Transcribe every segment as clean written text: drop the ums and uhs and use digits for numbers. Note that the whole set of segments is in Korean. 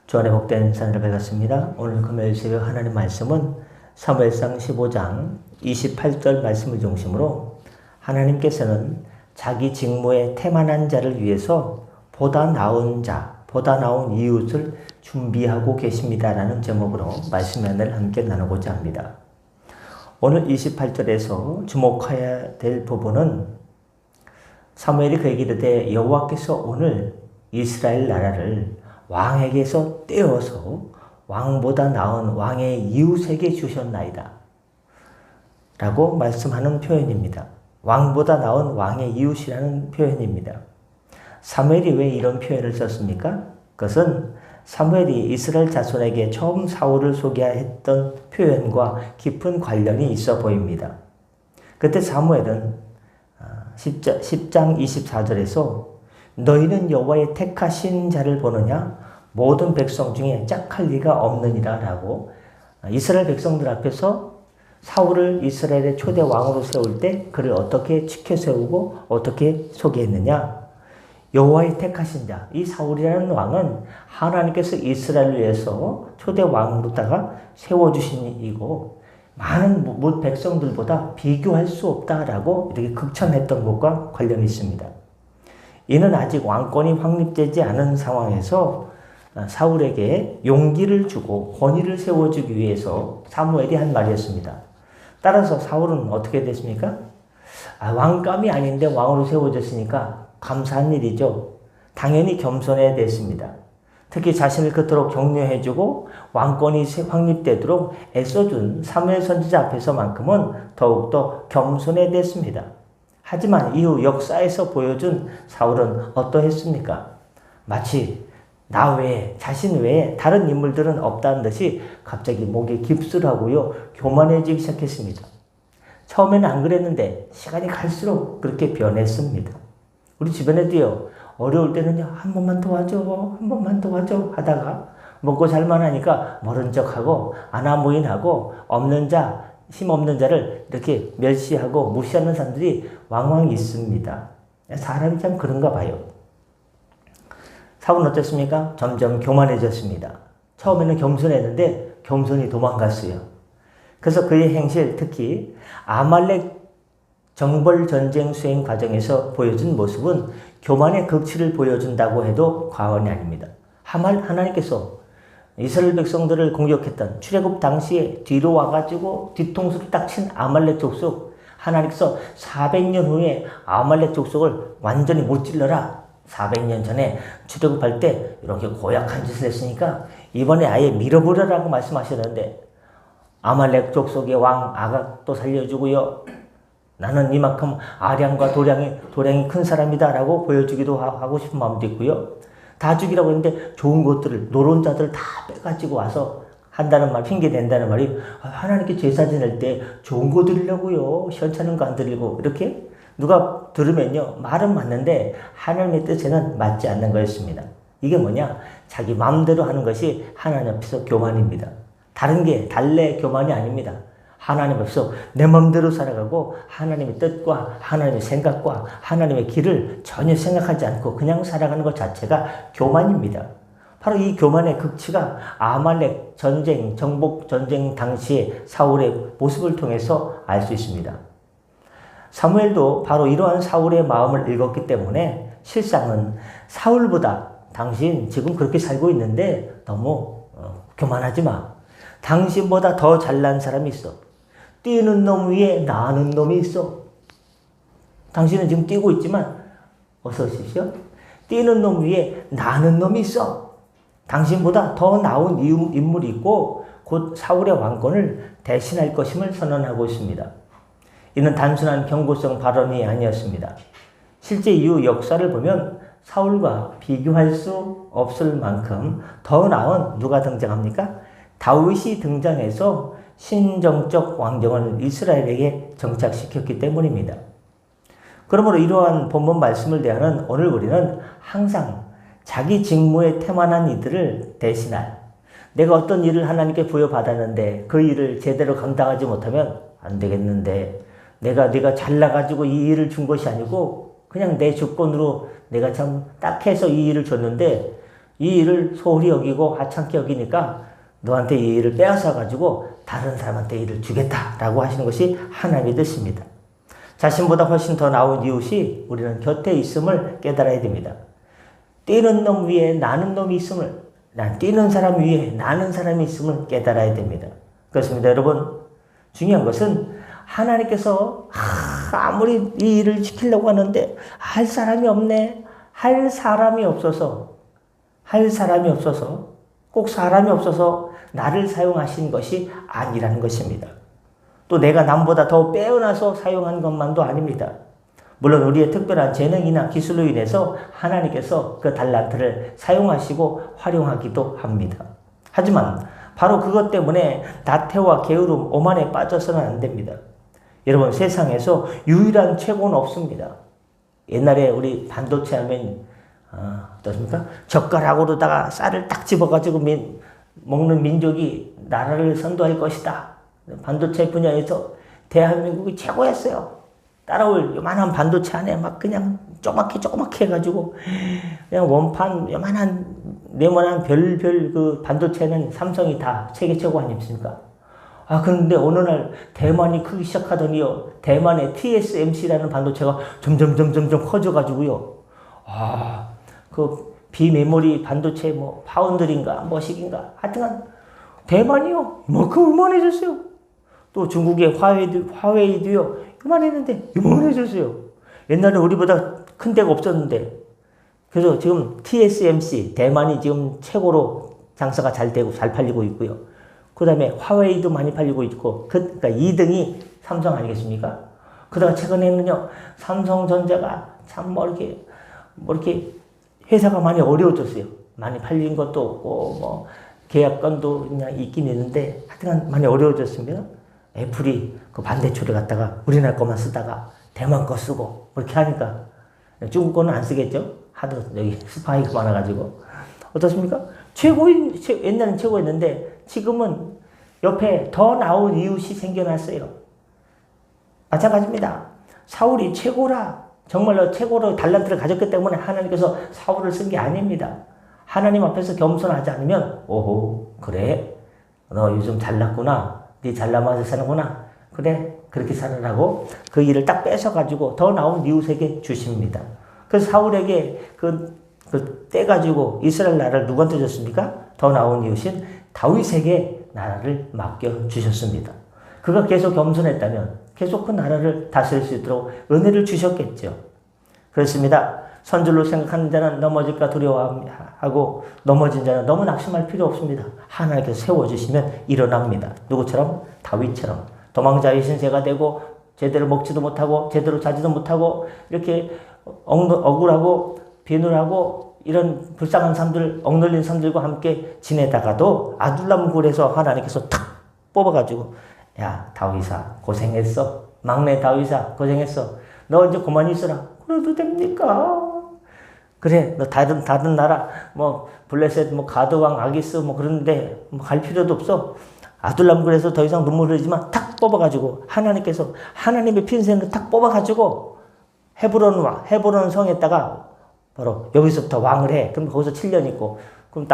주 안에 복된 산을 밝았습니다. 오늘 금요일 새벽 하나님 말씀은 사무엘상 15장 28절 말씀을 중심으로 하나님께서는 자기 직무에 태만한 자를 위해서 보다 나은 자, 보다 나은 이웃을 준비하고 계십니다라는 제목으로 말씀을 함께 나누고자 합니다. 오늘 28절에서 주목해야 될 부분은 사무엘이 그에게 이르되 여호와께서 오늘 이스라엘 나라를 왕에게서 떼어서 왕보다 나은 왕의 이웃에게 주셨나이다 라고 말씀하는 표현입니다. 왕보다 나은 왕의 이웃이라는 표현입니다. 사무엘이 왜 이런 표현을 썼습니까? 그것은 사무엘이 이스라엘 자손에게 처음 사울을 소개했던 표현과 깊은 관련이 있어 보입니다. 그때 사무엘은 10장 24절에서 너희는 여호와의 택하신 자를 보느냐? 모든 백성 중에 짝할 리가 없느니라 라고 이스라엘 백성들 앞에서 사울을 이스라엘의 초대 왕으로 세울 때 그를 어떻게 지켜 세우고 어떻게 소개했느냐? 여호와의 택하신 자, 이 사울이라는 왕은 하나님께서 이스라엘을 위해서 초대 왕으로다가 세워주신 이고 많은 백성들보다 비교할 수 없다라고 이렇게 극찬했던 것과 관련이 있습니다. 이는 아직 왕권이 확립되지 않은 상황에서 사울에게 용기를 주고 권위를 세워주기 위해서 사무엘이 한 말이었습니다. 따라서 사울은 어떻게 됐습니까? 왕감이 아닌데 왕으로 세워졌으니까 감사한 일이죠. 당연히 겸손해야 됐습니다. 특히 자신을 그토록 격려해주고 왕권이 확립되도록 애써준 사무엘 선지자 앞에서만큼은 더욱더 겸손해야 됐습니다. 하지만 이후 역사에서 보여준 사울은 어떠했습니까? 마치 나 외에, 자신 외에 다른 인물들은 없다는 듯이 갑자기 목에 깁스를 하고요, 교만해지기 시작했습니다. 처음에는 안 그랬는데 시간이 갈수록 그렇게 변했습니다. 우리 주변에도요, 어려울 때는요, 한 번만 도와줘, 한 번만 도와줘 하다가 먹고 살만 하니까 모른 척하고 아나무인하고 없는 자, 힘없는 자를 이렇게 멸시하고 무시하는 사람들이 왕왕 있습니다. 사람이 참 그런가 봐요. 사울은 어땠습니까? 점점 교만해졌습니다. 처음에는 겸손했는데 겸손히 도망갔어요. 그래서 그의 행실, 특히 아말렉 정벌 전쟁 수행 과정에서 보여준 모습은 교만의 극치를 보여준다고 해도 과언이 아닙니다. 하나님께서 이스라엘 백성들을 공격했던 출애굽 당시에 뒤로 와가지고 뒤통수를 딱 친 아말렉 족속, 하나님께서 400년 후에 아말렉 족속을 완전히 못질러라. 400년 전에 출애굽할 때 이렇게 고약한 짓을 했으니까 이번에 아예 밀어버려라고 말씀하셨는데 아말렉 족속의 왕 아각도 살려주고요. 나는 이만큼 아량과 도량이 큰 사람이다 라고 보여주기도 하고 싶은 마음도 있고요. 다 죽이라고 했는데 좋은 것들을, 노론자들을 다 빼가지고 와서 한다는 말, 핑계 댄다는 말이 하나님께 제사 지낼 때 좋은 거 드리려고요. 시원찮은 거 안 드리고 이렇게 누가 들으면요, 말은 맞는데 하나님의 뜻에는 맞지 않는 거였습니다. 이게 뭐냐? 자기 마음대로 하는 것이 하나님 앞에서 교만입니다. 다른 게 달래 교만이 아닙니다. 하나님 앞에서 내 마음대로 살아가고 하나님의 뜻과 하나님의 생각과 하나님의 길을 전혀 생각하지 않고 그냥 살아가는 것 자체가 교만입니다. 바로 이 교만의 극치가 아말렉 전쟁, 정복 전쟁 당시의 사울의 모습을 통해서 알 수 있습니다. 사무엘도 바로 이러한 사울의 마음을 읽었기 때문에 실상은 사울보다 당신 지금 그렇게 살고 있는데 너무 교만하지 마. 당신보다 더 잘난 사람이 있어. 뛰는 놈 위에 나는 놈이 있어. 당신은 지금 뛰고 있지만 어서 오십시오. 뛰는 놈 위에 나는 놈이 있어. 당신보다 더 나은 인물이 있고 곧 사울의 왕권을 대신할 것임을 선언하고 있습니다. 이는 단순한 경고성 발언이 아니었습니다. 실제 이후 역사를 보면 사울과 비교할 수 없을 만큼 더 나은 누가 등장합니까? 다윗이 등장해서 신정적 왕정을 이스라엘에게 정착시켰기 때문입니다. 그러므로 이러한 본문 말씀을 대하는 오늘 우리는 항상 자기 직무에 태만한 이들을 대신할, 내가 어떤 일을 하나님께 부여받았는데 그 일을 제대로 감당하지 못하면 안 되겠는데 네가 잘나가지고 이 일을 준 것이 아니고 그냥 내 조건으로 내가 참 딱해서 이 일을 줬는데 이 일을 소홀히 여기고 하찮게 여기니까 너한테 이 일을 빼앗아 가지고 다른 사람한테 일을 주겠다라고 하시는 것이 하나님의 뜻입니다. 자신보다 훨씬 더 나은 이웃이 우리는 곁에 있음을 깨달아야 됩니다. 뛰는 놈 위에 나는 놈이 있음을, 뛰는 사람 위에 나는 사람이 있음을 깨달아야 됩니다. 그렇습니다. 여러분, 중요한 것은 하나님께서 아무리 이 일을 지키려고 하는데 할 사람이 없네. 할 사람이 없어서 꼭 사람이 없어서 나를 사용하신 것이 아니라는 것입니다. 또 내가 남보다 더 빼어나서 사용한 것만도 아닙니다. 물론 우리의 특별한 재능이나 기술로 인해서 하나님께서 그 달란트를 사용하시고 활용하기도 합니다. 하지만 바로 그것 때문에 나태와 게으름, 오만에 빠져서는 안 됩니다. 여러분, 세상에서 유일한 최고는 없습니다. 옛날에 우리 반도체 하면 어떻습니까? 젓가락으로다가 쌀을 딱 집어가지고 먹는 민족이 나라를 선도할 것이다. 반도체 분야에서 대한민국이 최고였어요. 따라올 요만한 반도체 안에 막 그냥 조그맣게 해가지고 그냥 원판 요만한 네모난 별별 그 반도체는 삼성이 다 세계 최고 아닙니까? 그런데 어느 날 대만이 크기 시작하더니요. 대만의 TSMC라는 반도체가 점점 커져가지고요. 그 비메모리 반도체 뭐 파운드리인가 뭐식인가 하여튼간 대만이요. 이만큼 요만해졌어요. 또 중국의 화웨이도요. 요만했는데 요만해졌어요. 옛날에 우리보다 큰 데가 없었는데. 그래서 지금 TSMC 대만이 지금 최고로 장사가 잘 되고 잘 팔리고 있고요. 그 다음에 화웨이도 많이 팔리고 있고, 그러니까 2등이 삼성 아니겠습니까? 그러다가 최근에는요, 삼성전자가 참 뭐 이렇게 회사가 많이 어려워졌어요. 많이 팔린 것도 없고, 뭐, 계약건도 그냥 있긴 있는데, 하여튼 많이 어려워졌습니다. 애플이 그 반대초를 갖다가 우리나라 거만 쓰다가 대만 거 쓰고, 그렇게 하니까 중국 거는 안 쓰겠죠? 하도 여기 스파이가 많아가지고. 어떻습니까? 옛날엔 최고였는데, 지금은 옆에 더 나은 이웃이 생겨났어요. 마찬가지입니다. 사울이 최고라, 정말로 최고로 달란트를 가졌기 때문에 하나님께서 사울을 쓴 게 아닙니다. 하나님 앞에서 겸손하지 않으면, 오호, 그래, 너 요즘 잘났구나, 네 잘나마서 사는구나, 그래, 그렇게 살으라고 그 일을 딱 뺏어가지고 더 나은 이웃에게 주십니다. 그래서 사울에게 그 떼가지고 이스라엘 나라를 누구한테 줬습니까? 더 나은 이웃인 다윗에게 나라를 맡겨주셨습니다. 그가 계속 겸손했다면 계속 그 나라를 다스릴 수 있도록 은혜를 주셨겠죠. 그렇습니다. 선줄로 생각하는 자는 넘어질까 두려워하고 넘어진 자는 너무 낙심할 필요 없습니다. 하나님께서 세워주시면 일어납니다. 누구처럼? 다윗처럼. 도망자이신 새가 되고 제대로 먹지도 못하고 제대로 자지도 못하고 이렇게 억울하고 비늘하고 이런 불쌍한 사람들, 억눌린 사람들과 함께 지내다가도 아둘람 굴에서 하나님께서 탁 뽑아가지고, 야, 다윗아, 고생했어. 막내 다윗아, 고생했어. 너 이제 그만 있어라. 그래도 됩니까? 그래, 너 다른 나라, 뭐, 블레셋, 뭐, 가드왕, 아기스, 뭐, 그런데, 뭐 갈 필요도 없어. 아둘람 굴에서 더 이상 눈물 흘리지만 탁 뽑아가지고, 하나님께서, 하나님의 핀셋을 탁 뽑아가지고, 헤브론 성에다가, 바로 여기서부터 왕을 해. 그럼 거기서 7년 있고, 그럼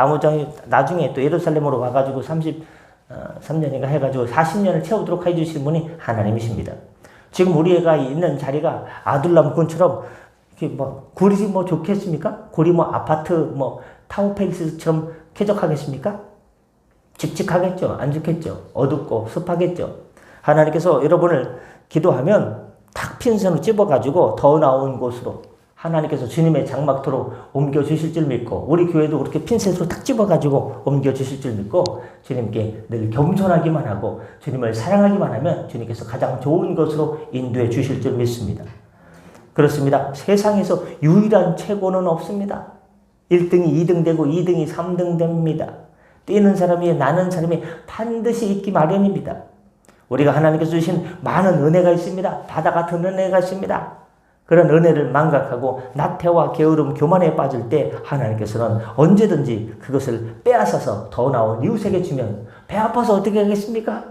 나중에 또 예루살렘으로 와가지고 33년인가 해가지고 40년을 채우도록 해주실 분이 하나님이십니다. 지금 우리가 있는 자리가 아둘람 군처럼 이렇게 뭐 굴이 뭐 좋겠습니까? 굴이 뭐 아파트 뭐 타워팰리스처럼 쾌적하겠습니까? 칙칙하겠죠. 안 좋겠죠. 어둡고 습하겠죠. 하나님께서 여러분을 기도하면 탁 핀선을 찝어가지고 더 나은 곳으로 하나님께서 주님의 장막토로 옮겨주실 줄 믿고, 우리 교회도 그렇게 핀셋으로 탁 집어가지고 옮겨주실 줄 믿고, 주님께 늘 겸손하기만 하고 주님을 사랑하기만 하면 주님께서 가장 좋은 것으로 인도해 주실 줄 믿습니다. 그렇습니다. 세상에서 유일한 최고는 없습니다. 1등이 2등 되고 2등이 3등 됩니다. 뛰는 사람이 나는 사람이 반드시 있기 마련입니다. 우리가 하나님께서 주신 많은 은혜가 있습니다. 바다 같은 은혜가 있습니다. 그런 은혜를 망각하고 나태와 게으름, 교만에 빠질 때 하나님께서는 언제든지 그것을 빼앗아서 더 나은 이웃에게 주면 배 아파서 어떻게 하겠습니까?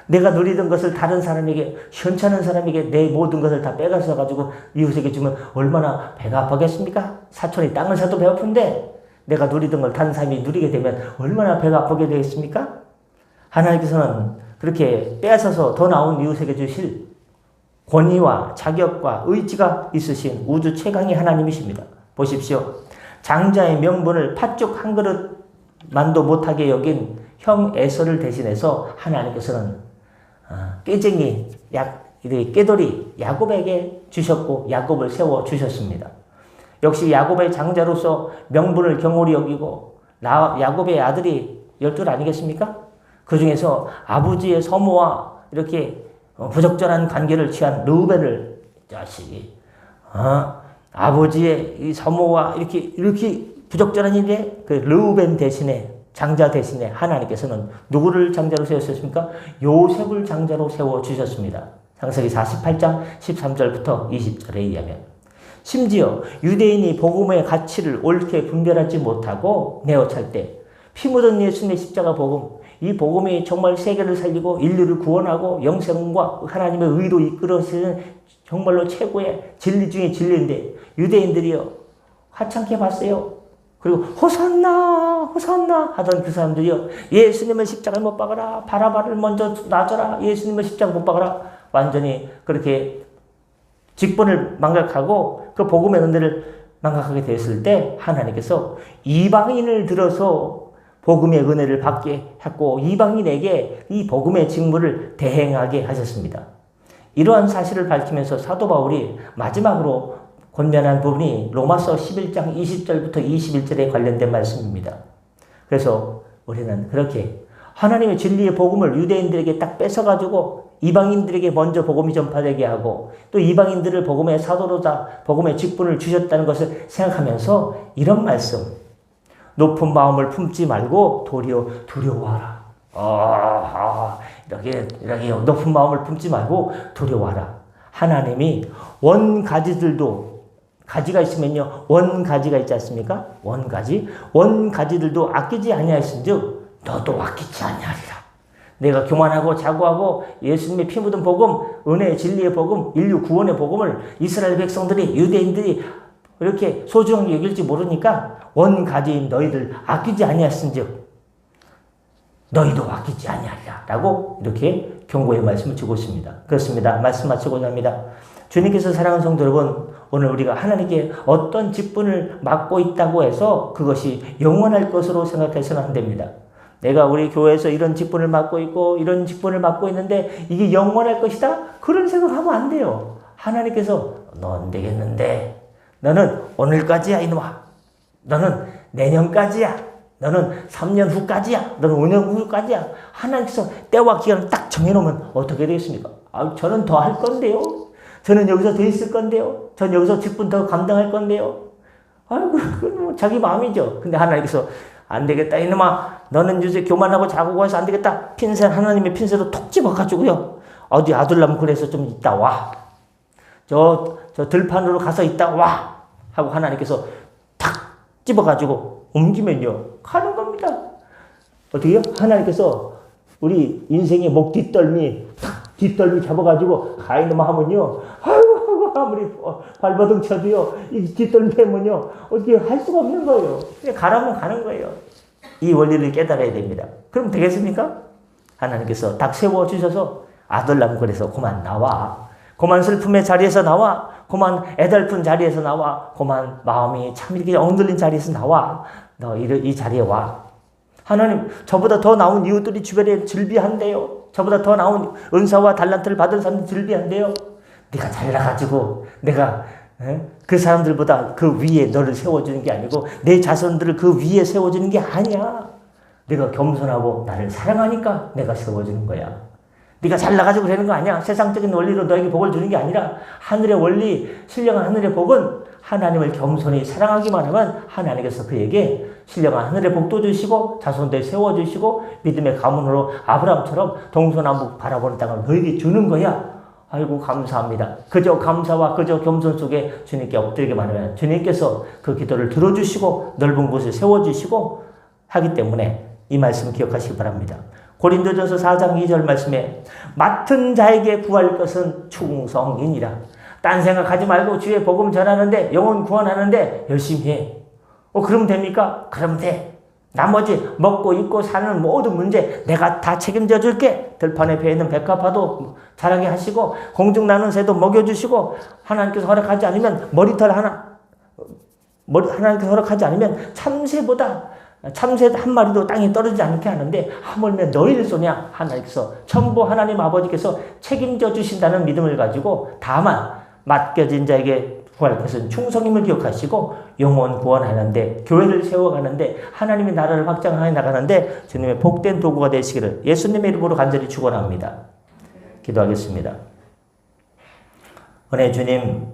내가 누리던 것을 다른 사람에게, 시원찮은 사람에게 내 모든 것을 다 빼앗아 가지고 이웃에게 주면 얼마나 배가 아프겠습니까? 사촌이 땅을 사도 배 아픈데 내가 누리던 걸 다른 사람이 누리게 되면 얼마나 배가 아프게 되겠습니까? 하나님께서는 그렇게 빼앗아서 더 나은 이웃에게 주실 권위와 자격과 의지가 있으신 우주 최강의 하나님이십니다. 보십시오. 장자의 명분을 팥죽 한 그릇만도 못하게 여긴 형 에서를 대신해서 하나님께서는 깨쟁이, 깨돌이 야곱에게 주셨고 야곱을 세워주셨습니다. 역시 야곱의 장자로서 명분을 경홀히 여기고 야곱의 아들이 12 아니겠습니까? 그 중에서 아버지의 서모와 이렇게 부적절한 관계를 취한 르우벤을 자식이 아버지의 이 서모와 이렇게 부적절한 일에 그 르우벤 대신에 장자 대신에 하나님께서는 누구를 장자로 세우셨습니까? 요셉을 장자로 세워주셨습니다. 창세기 48장 13절부터 20절에 의하면 심지어 유대인이 복음의 가치를 옳게 분별하지 못하고 내어찰 때 피 묻은 예수님의 십자가 복음, 이 복음이 정말 세계를 살리고 인류를 구원하고 영생과 하나님의 의로 이끌어주는 정말로 최고의 진리 중에 진리인데 유대인들이요 하찮게 봤어요. 그리고 호산나 호산나 하던 그 사람들이요 예수님을 십자가에 못 박아라, 바라바를 먼저 놔줘라, 예수님을 십자가 못 박아라, 완전히 그렇게 직분을 망각하고 그 복음의 은혜를 망각하게 되었을 때 하나님께서 이방인을 들어서 복음의 은혜를 받게 했고 이방인에게 이 복음의 직무를 대행하게 하셨습니다. 이러한 사실을 밝히면서 사도 바울이 마지막으로 권면한 부분이 로마서 11장 20절부터 21절에 관련된 말씀입니다. 그래서 우리는 그렇게 하나님의 진리의 복음을 유대인들에게 딱 뺏어가지고 이방인들에게 먼저 복음이 전파되게 하고 또 이방인들을 복음의 사도로다 복음의 직분을 주셨다는 것을 생각하면서 이런 말씀, 높은 마음을 품지 말고 도리어 두려워하라. 이렇게 높은 마음을 품지 말고 두려워하라. 하나님이 원가지들도 가지가 있으면요 원가지가 있지 않습니까? 원가지들도 아끼지 아니하신즉 너도 아끼지 아니하리라. 내가 교만하고 자고하고 예수님의 피 묻은 복음, 은혜의 진리의 복음, 인류 구원의 복음을 이스라엘 백성들이 유대인들이 이렇게 소중하게 여길지 모르니까 원가지인 너희들 아끼지 아니하신즉 너희도 아끼지 아니하리라 라고 이렇게 경고의 말씀을 주고 있습니다. 그렇습니다. 말씀 마치고자 합니다. 주님께서 사랑하는 성도 여러분, 오늘 우리가 하나님께 어떤 직분을 맡고 있다고 해서 그것이 영원할 것으로 생각해서는 안 됩니다. 내가 우리 교회에서 이런 직분을 맡고 있고 이런 직분을 맡고 있는데 이게 영원할 것이다? 그런 생각하면 안 돼요. 하나님께서 너 안 되겠는데 너는 오늘까지야 이놈아. 너는 내년까지야. 너는 3년 후까지야. 너는 5년 후까지야. 하나님께서 때와 기간을 딱 정해놓으면 어떻게 되겠습니까? 저는 더 할 건데요. 저는 여기서 더 있을 건데요. 저는 여기서 직분 더 감당할 건데요. 그건 뭐 자기 마음이죠. 근데 하나님께서 안 되겠다 이놈아. 너는 요새 교만하고 자고 해서 안 되겠다. 하나님의 핀셋으로 톡 집어가지고요. 어디 아둘람 그래서 좀 있다 와. 저 들판으로 가서 있다 와. 하고 하나님께서 탁 집어가지고 옮기면요. 가는 겁니다. 어떻게요? 하나님께서 우리 인생의 목 뒷덜미 잡아가지고 가이놈아 하면요. 아이고 아무리 발버둥 쳐도요. 이 뒷덜미 하면요. 어떻게 할 수가 없는 거예요. 그냥 가라면 가는 거예요. 이 원리를 깨달아야 됩니다. 그럼 되겠습니까? 하나님께서 딱 세워주셔서 아들남 그래서 그만 나와. 그만 슬픔의 자리에서 나와. 그만 애달픈 자리에서 나와. 그만 마음이 참 이렇게 엉들린 자리에서 나와. 너 이 자리에 와. 하나님, 저보다 더 나은 이웃들이 주변에 즐비한대요. 저보다 더 나은 은사와 달란트를 받은 사람들이 즐비한대요. 네가 잘나가지고 내가 그 사람들보다 그 위에 너를 세워주는 게 아니고 내 자손들을 그 위에 세워주는 게 아니야. 네가 겸손하고 나를 사랑하니까 내가 세워주는 거야. 네가 잘나가지고 되는 거 아니야. 세상적인 원리로 너에게 복을 주는 게 아니라 하늘의 원리, 신령한 하늘의 복은 하나님을 겸손히 사랑하기만 하면 하나님께서 그에게 신령한 하늘의 복도 주시고 자손들 세워주시고 믿음의 가문으로 아브라함처럼 동서남북 바라보는 땅을 너에게 주는 거야. 아이고 감사합니다. 그저 감사와 그저 겸손 속에 주님께 엎드리기만 하면 주님께서 그 기도를 들어주시고 넓은 곳을 세워주시고 하기 때문에 이 말씀 기억하시기 바랍니다. 고린도전서 4장 2절 말씀에 맡은 자에게 구할 것은 충성이니라. 딴 생각하지 말고 주의 복음 전하는데 영혼 구원하는데 열심히 해. 그러면 됩니까? 그러면 돼. 나머지 먹고 입고 사는 모든 문제 내가 다 책임져 줄게. 들판에 배이는 백합화도 자라게 하시고 공중 나는 새도 먹여주시고 하나님께서 허락하지 않으면 하나님께서 허락하지 않으면 참새 한 마리도 땅에 떨어지지 않게 하는데 하물며 너희를 쏘냐? 하나님께서 전부 하나님 아버지께서 책임져 주신다는 믿음을 가지고 다만 맡겨진 자에게 구할 것은 충성임을 기억하시고 영혼 구원하는데 교회를 세워가는데 하나님의 나라를 확장해 나가는데 주님의 복된 도구가 되시기를 예수님의 이름으로 간절히 축원합니다. 기도하겠습니다. 은혜 주님,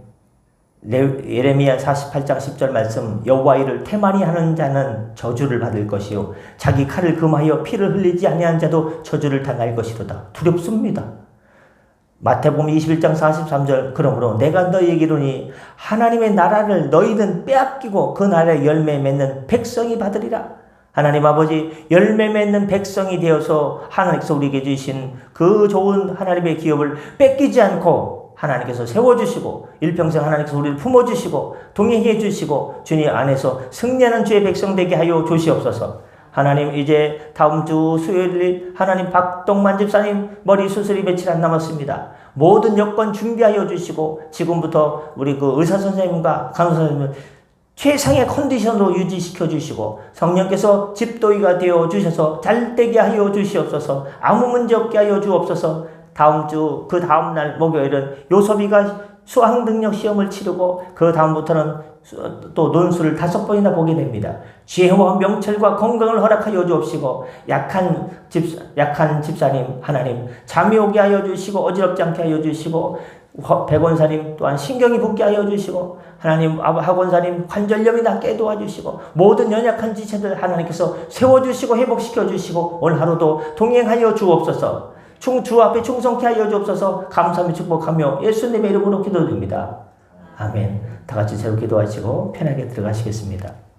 예레미야 48장 10절 말씀, 여호와 일을 태만히 하는 자는 저주를 받을 것이요 자기 칼을 금하여 피를 흘리지 아니한 자도 저주를 당할 것이로다. 두렵습니다. 마태복음 21장 43절, 그러므로 내가 너희에게 이르노니 하나님의 나라를 너희는 빼앗기고 그 나라의 열매 맺는 백성이 받으리라. 하나님 아버지, 열매 맺는 백성이 되어서 하나님께서 우리에게 주신 그 좋은 하나님의 기업을 뺏기지 않고 하나님께서 세워주시고 일평생 하나님께서 우리를 품어주시고 동행해 주시고 주님 안에서 승리하는 주의 백성 되게 하여 주시옵소서. 하나님, 이제 다음 주 수요일 하나님 박동만 집사님 머리 수술이 며칠 안 남았습니다. 모든 여건 준비하여 주시고 지금부터 우리 그 의사 선생님과 간호사 선생님을 최상의 컨디션으로 유지시켜 주시고 성령께서 집도의가 되어 주셔서 잘되게 하여 주시옵소서. 아무 문제 없게 하여 주옵소서. 다음 주 그 다음 날 목요일은 요섭이가 수학 능력 시험을 치르고 그 다음부터는 또 논술을 5번이나 보게 됩니다. 지혜와 명철과 건강을 허락하여 주옵시고 약한 집사님 하나님 잠이 오게 하여 주시고 어지럽지 않게 하여 주시고 백원사님 또한 신경이 붙게 하여 주시고 하나님 학원사님 관절염이 낫게 도와주시고 모든 연약한 지체들 하나님께서 세워주시고 회복시켜 주시고 오늘 하루도 동행하여 주옵소서. 주 앞에 충성케 하여 주옵소서. 감사하며 축복하며 예수님의 이름으로 기도드립니다. 아멘. 다 같이 새로 기도하시고 편하게 들어가시겠습니다.